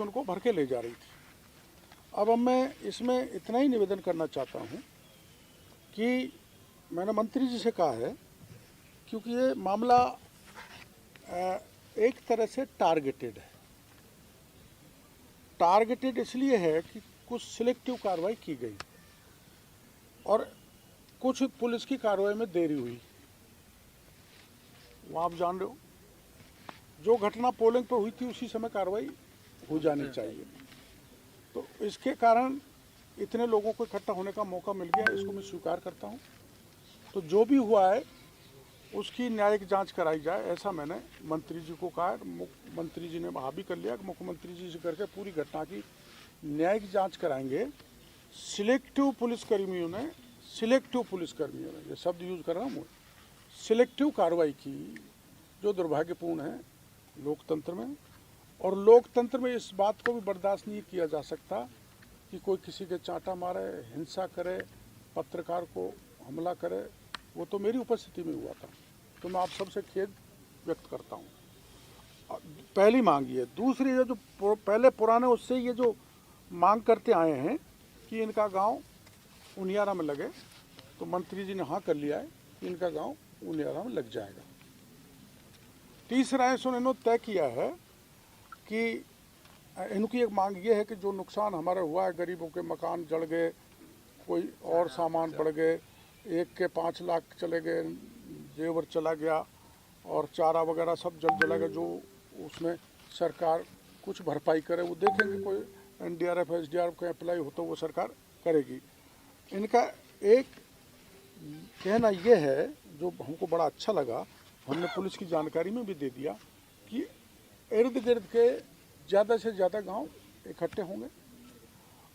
उनको भर के ले जा रही थी। अब मैं इसमें इतना ही निवेदन करना चाहता हूँ कि मैंने मंत्री जी से कहा है, क्योंकि ये मामला एक तरह से टारगेटेड है। टारगेटेड इसलिए है कि कुछ सिलेक्टिव कार्रवाई की गई और कुछ पुलिस की कार्रवाई में देरी हुई। वो आप जान रहे हो, जो घटना पोलिंग पर हुई थी उसी समय कार्रवाई हो जानी चाहिए। तो इसके कारण इतने लोगों को इकट्ठा होने का मौका मिल गया, इसको मैं स्वीकार करता हूँ। तो जो भी हुआ है उसकी न्यायिक जांच कराई जाए, ऐसा मैंने मंत्री जी को कहा। मंत्री जी ने वहाँ भी कर लिया कि मुख्यमंत्री जी से करके पूरी घटना की न्यायिक जांच कराएंगे। सिलेक्टिव पुलिसकर्मियों ने ये शब्द यूज कर रहा हूँ, सिलेक्टिव कार्रवाई की, जो दुर्भाग्यपूर्ण है लोकतंत्र में। और लोकतंत्र में इस बात को भी बर्दाश्त नहीं किया जा सकता कि कोई किसी के चांटा मारे, हिंसा करे, पत्रकार को हमला करे। वो तो मेरी उपस्थिति में हुआ था, तो मैं आप सबसे खेद व्यक्त करता हूँ। पहली मांग ये। दूसरी ये जो पहले पुराने उससे ये जो मांग करते आए हैं कि इनका गांव उनियारा में लगे, तो मंत्री जी ने हाँ कर लिया है कि इनका गांव उनियारा में लग जाएगा। तीसरा है, इन्होंने तय किया है कि इनकी एक मांग ये है कि जो नुकसान हमारा हुआ है, गरीबों के मकान जल गए, कोई और सामान बढ़ गए, एक के 5 लाख चले गए, जेवर चला गया और चारा वगैरह सब जला गया, जो उसमें सरकार कुछ भरपाई करे। वो देखेंगे, कोई NDRF SDRF का अप्लाई हो तो वो सरकार करेगी। इनका एक कहना ये है, जो हमको बड़ा अच्छा लगा, हमने पुलिस की जानकारी में भी दे दिया कि इर्द गिर्द के ज़्यादा से ज़्यादा गांव इकट्ठे होंगे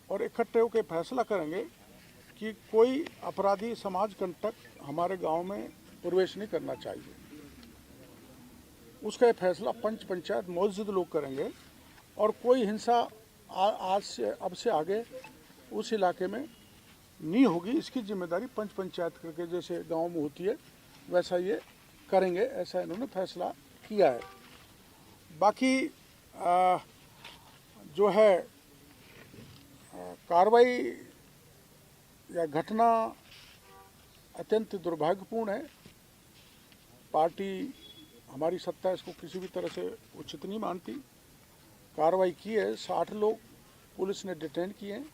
और इकट्ठे होकर फैसला करेंगे कि कोई अपराधी समाज कंटक हमारे गांव में प्रवेश नहीं करना चाहिए। उसका ये फैसला पंच पंचायत मौजूद लोग करेंगे और कोई हिंसा आज से अब से आगे उस इलाके में नहीं होगी। इसकी जिम्मेदारी पंच पंचायत करके जैसे गांव में होती है वैसा ये करेंगे, ऐसा इन्होंने फैसला किया है। बाकी जो है कार्रवाई या घटना अत्यंत दुर्भाग्यपूर्ण है। पार्टी, हमारी सत्ता इसको किसी भी तरह से उचित नहीं मानती। कार्रवाई की है, 60 लोग पुलिस ने डिटेन किए हैं।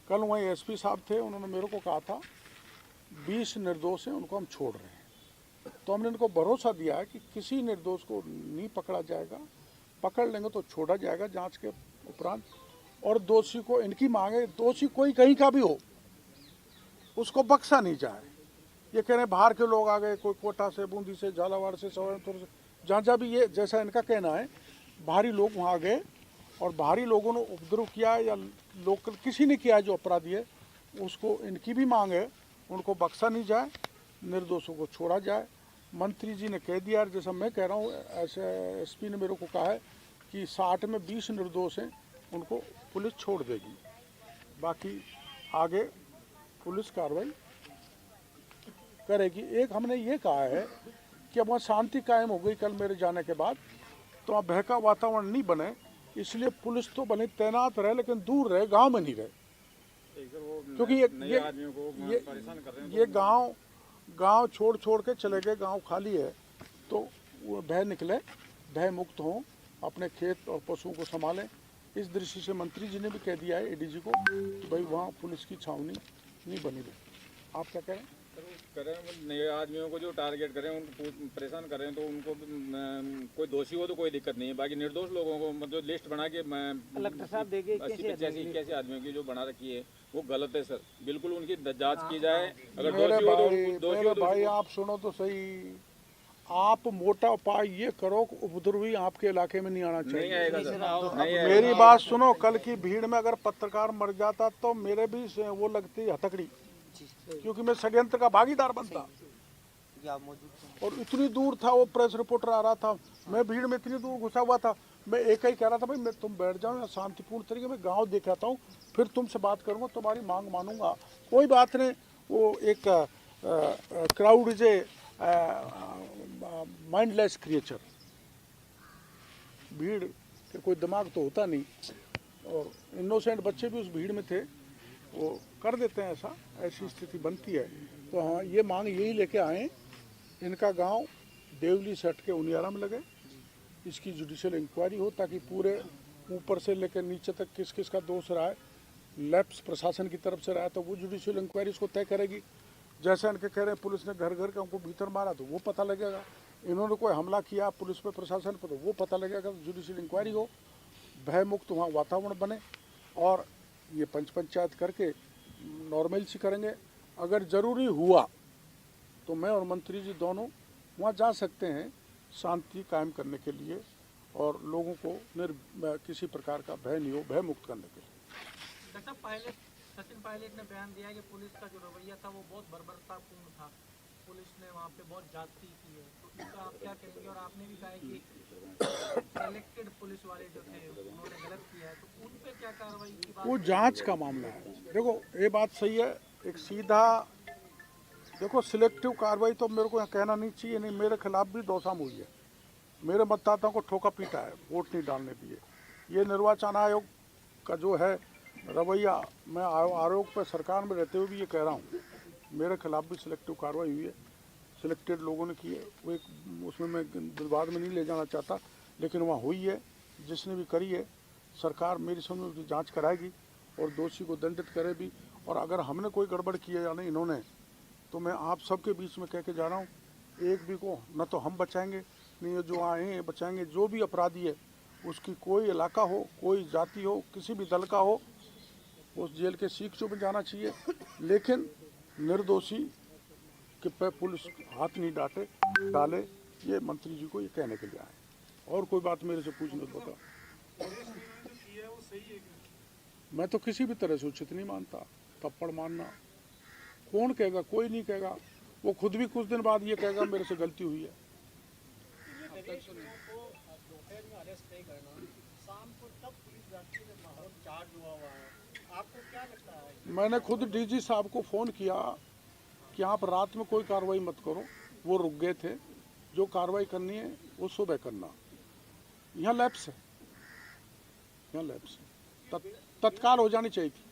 कल वहीं SP साहब थे, उन्होंने मेरे को कहा था 20 निर्दोष हैं, उनको हम छोड़ रहे हैं। तो हमने इनको भरोसा दिया है कि किसी निर्दोष को नहीं पकड़ा जाएगा, पकड़ लेंगे तो छोड़ा जाएगा जांच के उपरांत। और दोषी को, इनकी मांग है, दोषी कोई कहीं का भी हो उसको बख्शा नहीं जाए। ये कह रहे हैं बाहर के लोग आ गए, कोई कोटा से, बूंदी से, झालावाड़ से, सवाईमाधोपुर से, जहाँ जहाँ भी, ये जैसा इनका कहना है बाहरी लोग वहाँ आ गए और बाहरी लोगों ने उपद्रव किया या लोकल किसी ने किया जो अपराधी है, उसको, इनकी भी मांग है, उनको बख्शा नहीं जाए, निर्दोषों को छोड़ा जाए। मंत्री जी ने कह दिया, जैसा मैं कह रहा हूँ, ऐसे SP ने मेरे को कहा है कि 60 में 20 निर्दोष हैं, उनको पुलिस छोड़ देगी। बाकी आगे पुलिस कार्रवाई करेगी। एक हमने ये कहा है कि अब वहाँ शांति कायम हो गई कल मेरे जाने के बाद, तो वहाँ बहका वातावरण नहीं बने, इसलिए पुलिस तो बने तैनात रहे, लेकिन दूर रहे, गांव में नहीं रहे। क्योंकि ये गांव छोड़ के चले गए, गांव खाली है, तो वो भय निकले, भय मुक्त हों, अपने खेत और पशुओं को संभालें। इस दृष्टि से मंत्री जी ने भी कह दिया है ADG को कि भाई वहाँ पुलिस की छावनी नहीं बनी रहे। आप क्या कहें? नए आदमियों को जो टारगेट करें, उनको परेशान करें, तो उनको कोई दोषी हो तो कोई दिक्कत नहीं है। बाकी निर्दोष लोगों को मतलब लिस्ट बना के कलेक्टर साहब देखे 80-85 आदमियों की जो बना रखी है वो गलत है सर। बिल्कुल उनकी जांच की जाए। अगर दोषी हो तो भाई आप सुनो तो सही, आप मोटा उपाय ये करो कि उपद्रवी आपके इलाके में नहीं आना चाहिए। नहीं आएगा सर। मेरी बात सुनो, कल की भीड़ में अगर पत्रकार मर जाता तो मेरे भी वो लगती हथकड़ी, क्योंकि मैं षड्यंत्र का भागीदार बनता। और इतनी दूर था वो प्रेस रिपोर्टर आ रहा था, मैं भीड़ में इतनी दूर घुसा हुआ था। मैं एक ही कह रहा था, भाई मैं तुम बैठ जाओ, या शांतिपूर्ण तरीके में गांव देख आता हूँ, फिर तुमसे बात करूंगा, तुम्हारी मांग मानूंगा, कोई बात नहीं। वो एक crowd is a mindless creature. भीड़ कि कोई दिमाग तो होता नहीं, और इनोसेंट बच्चे भी उस भीड़ में थे, वो कर देते हैं ऐसा, ऐसी स्थिति बनती है। तो हाँ, ये मांग यही लेके आए, इनका गांव देवली से हट के उनियारा में लगे, इसकी जुडिशियल इंक्वायरी हो, ताकि पूरे ऊपर से लेकर नीचे तक किस किस का दोष रहा है, लैप्स प्रशासन की तरफ से रहा है तो वो जुडिशियल इंक्वायरी इसको तय करेगी। जैसा इनके कह रहे हैं पुलिस ने घर घर के उनको भीतर मारा तो वो पता लगेगा, इन्होंने कोई हमला किया पुलिस पे प्रशासन पर तो वो पता लगेगा। जुडिशियल इंक्वायरी हो, भयमुक्त वहाँ वातावरण बने, और ये पंचायत करके नॉर्मल सी करेंगे। अगर ज़रूरी हुआ तो मैं और मंत्री जी दोनों वहाँ जा सकते हैं शांति कायम करने के लिए, और लोगों को किसी प्रकार का भय नहीं हो, भय मुक्त करने के लिए। डॉक्टर पायलट, सचिन पायलट ने बयान दिया कि पुलिस का जो रवैया था वो बहुत बर्बरतापूर्ण था, पुलिस ने वहाँ पे बहुत ज्यादती की है, तो इसका आप क्या कहेंगे? और आपने भी कहा है कि सेलेक्टेड पुलिस वाले जो थे उन्होंने गलत किया है, तो उन पे क्या कार्रवाई की बात? वो जांच का मामला है। देखो ये बात सही है, एक सीधा देखो सिलेक्टिव कार्रवाई तो मेरे को यहाँ कहना नहीं चाहिए, नहीं मेरे खिलाफ भी दोषाम हुई है, मेरे मतदाताओं को ठोका पीटा है, वोट नहीं डालने दिए। ये निर्वाचन आयोग का जो है रवैया, मैं आयोग पर सरकार में रहते हुए भी ये कह रहा हूँ, मेरे खिलाफ भी सिलेक्टिव कार्रवाई हुई है, सिलेक्टेड लोगों ने की है। वो एक उसमें मैं विवाद में नहीं ले जाना चाहता, लेकिन वहाँ हुई है, जिसने भी करी है सरकार मेरी समझ में उसकी जाँच कराएगी और दोषी को दंडित करे भी। और अगर हमने कोई गड़बड़ की है या नहीं इन्होंने, तो मैं आप सबके बीच में कह के जा रहा हूँ, एक भी को न तो हम बचाएंगे, नहीं ये जो आए हैं बचाएंगे। जो भी अपराधी है उसकी कोई इलाका हो, कोई जाति हो, किसी भी दल का हो, उस जेल के सीखों में जाना चाहिए, लेकिन निर्दोषी के पे पुलिस हाथ नहीं डाले। ये मंत्री जी को ये कहने के लिए आए, और कोई बात मेरे से पूछने तो बताओ। मैं तो किसी भी तरह से उचित नहीं मानता। थप्पड़ मारना कौन कहेगा? कोई नहीं कहेगा। वो खुद भी कुछ दिन बाद ये कहेगा मेरे से गलती हुई है। मैंने खुद डीजी साहब को फ़ोन किया कि आप रात में कोई कार्रवाई मत करो, वो रुक गए थे। जो कार्रवाई करनी है वो सुबह करना। यहाँ लैप्स है, यहाँ लैप्स है, तत्काल हो जानी चाहिए थी।